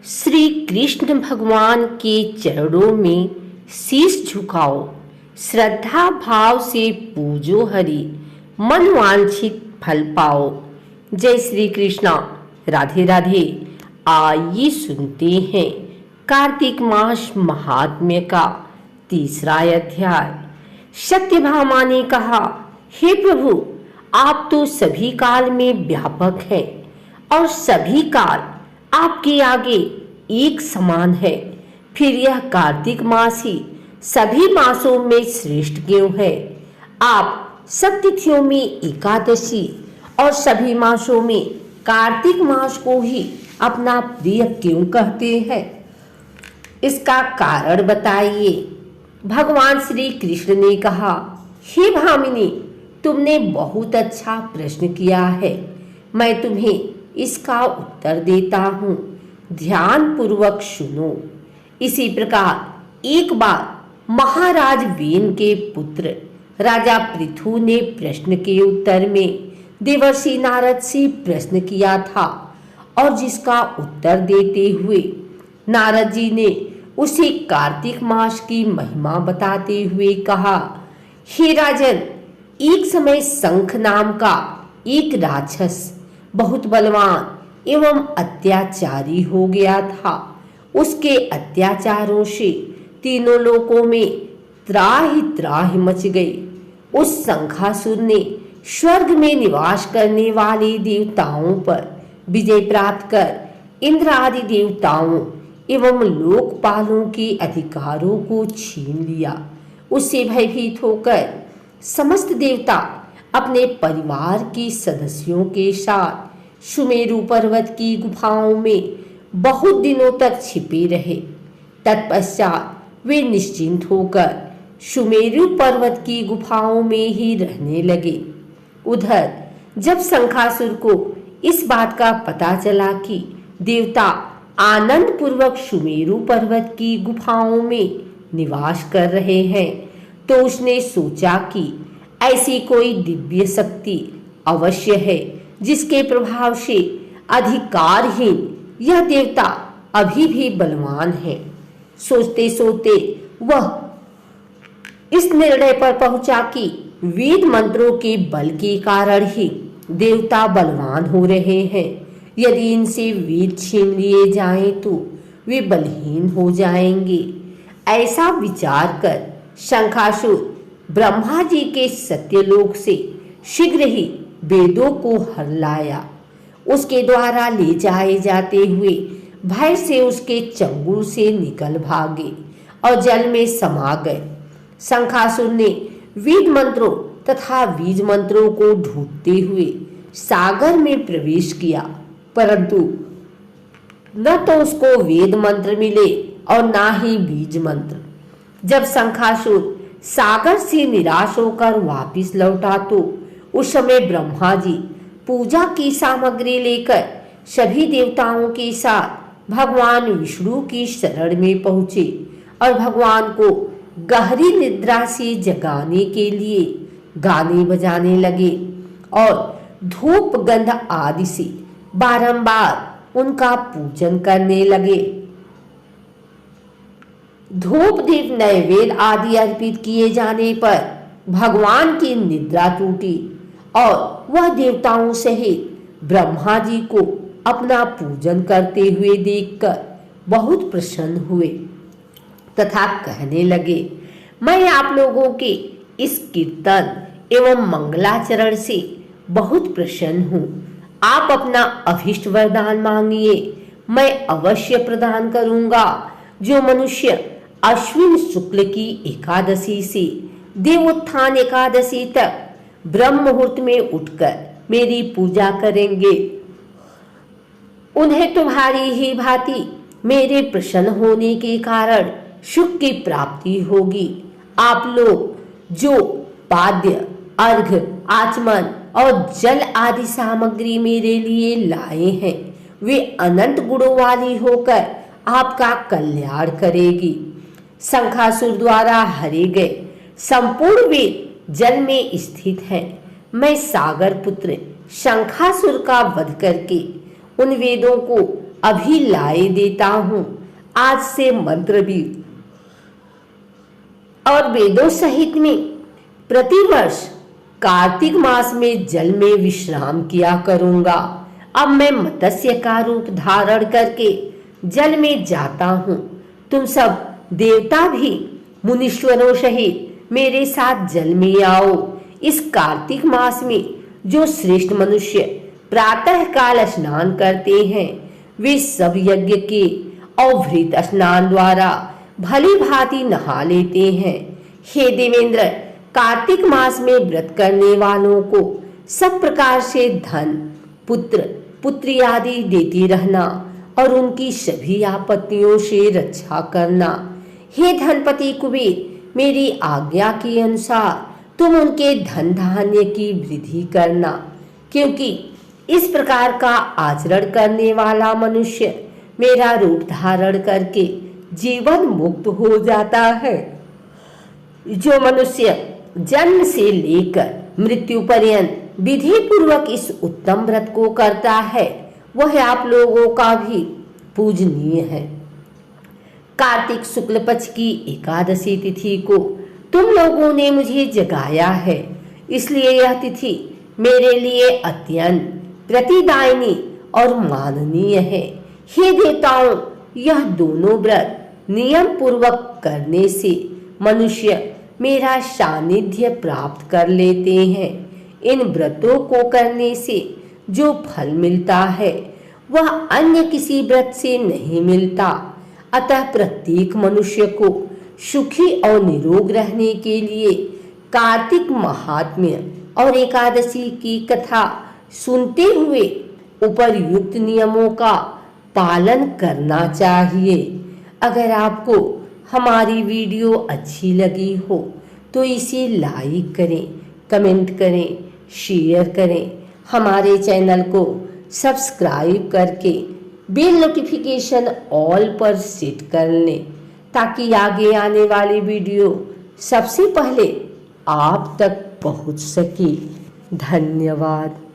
श्री कृष्ण भगवान के चरणों में शीश झुकाओ, श्रद्धा भाव से पूजो हरि, मन वांछित फल पाओ। जय श्री कृष्णा। राधे राधे। आइए सुनते हैं कार्तिक मास महात्म्य का तीसरा अध्याय। सत्यभामा ने कहा, हे प्रभु, आप तो सभी काल में व्यापक हैं और सभी काल आपके आगे एक समान है। फिर यह कार्तिक मास ही सभी मासों में श्रेष्ठ क्यों है? आप सब तिथियों में एकादशी और सभी मासों में कार्तिक मास को ही अपना प्रिय क्यों कहते हैं? इसका कारण बताइए। भगवान श्री कृष्ण ने कहा, हे भामिनी, तुमने बहुत अच्छा प्रश्न किया है। मैं तुम्हें इसका उत्तर देता हूँ, ध्यान पूर्वक सुनो। इसी प्रकार एक बार महाराज वेन के पुत्र राजा पृथु ने प्रश्न के उत्तर में देवर्षि नारद से प्रश्न किया था और जिसका उत्तर देते हुए नारद जी ने उसे कार्तिक मास की महिमा बताते हुए कहा, हे राजन, एक समय शंख नाम का एक राक्षस बहुत बलवान एवं अत्याचारी हो गया था। उसके अत्याचारों से तीनों लोकों में त्राहि त्राहि मच गई। उस शंखासुर ने स्वर्ग में निवास करने वाले देवताओं पर विजय प्राप्त कर इंद्र आदि देवताओं एवं लोकपालों के अधिकारों को छीन लिया। उससे भयभीत होकर समस्त देवता अपने परिवार के सदस्यों के साथ सुमेरु पर्वत की गुफाओं में बहुत दिनों तक छिपे रहे। तत्पश्चात वे निश्चिंत होकर सुमेरु पर्वत की गुफाओं में ही रहने लगे। उधर जब शंखासुर को इस बात का पता चला कि देवता आनंद पूर्वक सुमेरु पर्वत की गुफाओं में निवास कर रहे हैं, तो उसने सोचा कि ऐसी कोई दिव्य शक्ति अवश्य है जिसके प्रभाव से अधिकारहीन यह देवता अभी भी बलवान है। सोचते सोचते वह इस निर्णय पर पहुंचा कि वेद मंत्रों के बल के कारण ही देवता बलवान हो रहे हैं। यदि इनसे वेद छीन लिए जाएं तो वे बलहीन हो जाएंगे। ऐसा विचार कर शंखासुर ब्रह्मा जी के सत्यलोक से शीघ्र ही वेदों को हर लाया। उसके द्वारा ले जाए जाते हुए भय से उसके चंगुल से निकल भागे और जल में समा गए। शंखासुर ने वेद मंत्रों तथा बीज मंत्रों को ढूंढते हुए सागर में प्रवेश किया, परंतु न तो उसको वेद मंत्र मिले और ना ही बीज मंत्र। जब शंखासुर सागर से निराश होकर वापिस लौटा तो उस समय ब्रह्मा जी पूजा की सामग्री लेकर सभी देवताओं के साथ भगवान विष्णु की शरण में पहुंचे और भगवान को गहरी निद्रा से जगाने के लिए गाने बजाने लगे और धूप गंध आदि से बारंबार उनका पूजन करने लगे। धूप दीप नैवेद्य आदि अर्पित किए जाने पर भगवान की निद्रा टूटी और वह देवताओं सहित ब्रह्मा जी को अपना पूजन करते हुए देखकर बहुत प्रसन्न हुए तथा कहने लगे, मैं आप लोगों के इस कीर्तन एवं मंगलाचरण से बहुत प्रसन्न हूँ। आप अपना अभीष्ट वरदान मांगिए, मैं अवश्य प्रदान करूँगा। जो मनुष्य अश्विन शुक्ल की एकादशी से देवोत्थान एकादशी तक ब्रह्म मुहूर्त में उठकर मेरी पूजा करेंगे, उन्हें तुम्हारी ही भांति मेरे प्रसन्न होने के कारण सुख की प्राप्ति होगी। आप लोग जो पाद्य, अर्घ्य, आचमन और जल आदि सामग्री मेरे लिए लाए हैं, वे अनंत गुणों वाली होकर आपका कल्याण करेगी। शंखासुर द्वारा हरे गए संपूर्ण वेद जल में स्थित है। मैं सागर पुत्र शंखासुर का वध करके उन वेदों को अभी लाए देता हूँ आज से मंत्र भी और वेदों सहित में प्रतिवर्ष कार्तिक मास में जल में विश्राम किया करूंगा। अब मैं मत्स्य का रूप धारण करके जल में जाता हूँ। तुम सब देवता भी मुनीश्वरों सहित मेरे साथ जल में आओ। इस कार्तिक मास में जो श्रेष्ठ मनुष्य प्रातः काल स्नान करते हैं वे सब यज्ञ के अवभृत स्नान द्वारा भली भांति नहा लेते हैं। हे देवेंद्र, कार्तिक मास में व्रत करने वालों को सब प्रकार से धन, पुत्र, पुत्री आदि देती रहना और उनकी सभी आपत्तियों से रक्षा करना। हे धनपति कुबेर, मेरी आज्ञा के अनुसार तुम उनके धन धान्य की वृद्धि करना, क्योंकि इस प्रकार का आचरण करने वाला मनुष्य मेरा रूप धारण करके जीवन मुक्त हो जाता है। जो मनुष्य जन्म से लेकर मृत्यु पर्यंत विधि पूर्वक इस उत्तम व्रत को करता है वह आप लोगों का भी पूजनीय है। कार्तिक शुक्ल पक्ष की एकादशी तिथि को तुम लोगों ने मुझे जगाया है, इसलिए यह तिथि मेरे लिए अत्यंत प्रतिदायिनी और माननीय है। हे देवताओं, यह दोनों व्रत नियम पूर्वक करने से मनुष्य मेरा सानिध्य प्राप्त कर लेते हैं। इन व्रतों को करने से जो फल मिलता है वह अन्य किसी व्रत से नहीं मिलता। अतः प्रत्येक मनुष्य को सुखी और निरोग रहने के लिए कार्तिक महात्म्य और एकादशी की कथा सुनते हुए उपर्युक्त नियमों का पालन करना चाहिए। अगर आपको हमारी वीडियो अच्छी लगी हो तो इसे लाइक करें, कमेंट करें, शेयर करें। हमारे चैनल को सब्सक्राइब करके बेल नोटिफिकेशन ऑल पर सेट कर लें ताकि आगे आने वाली वीडियो सबसे पहले आप तक पहुंच सके। धन्यवाद।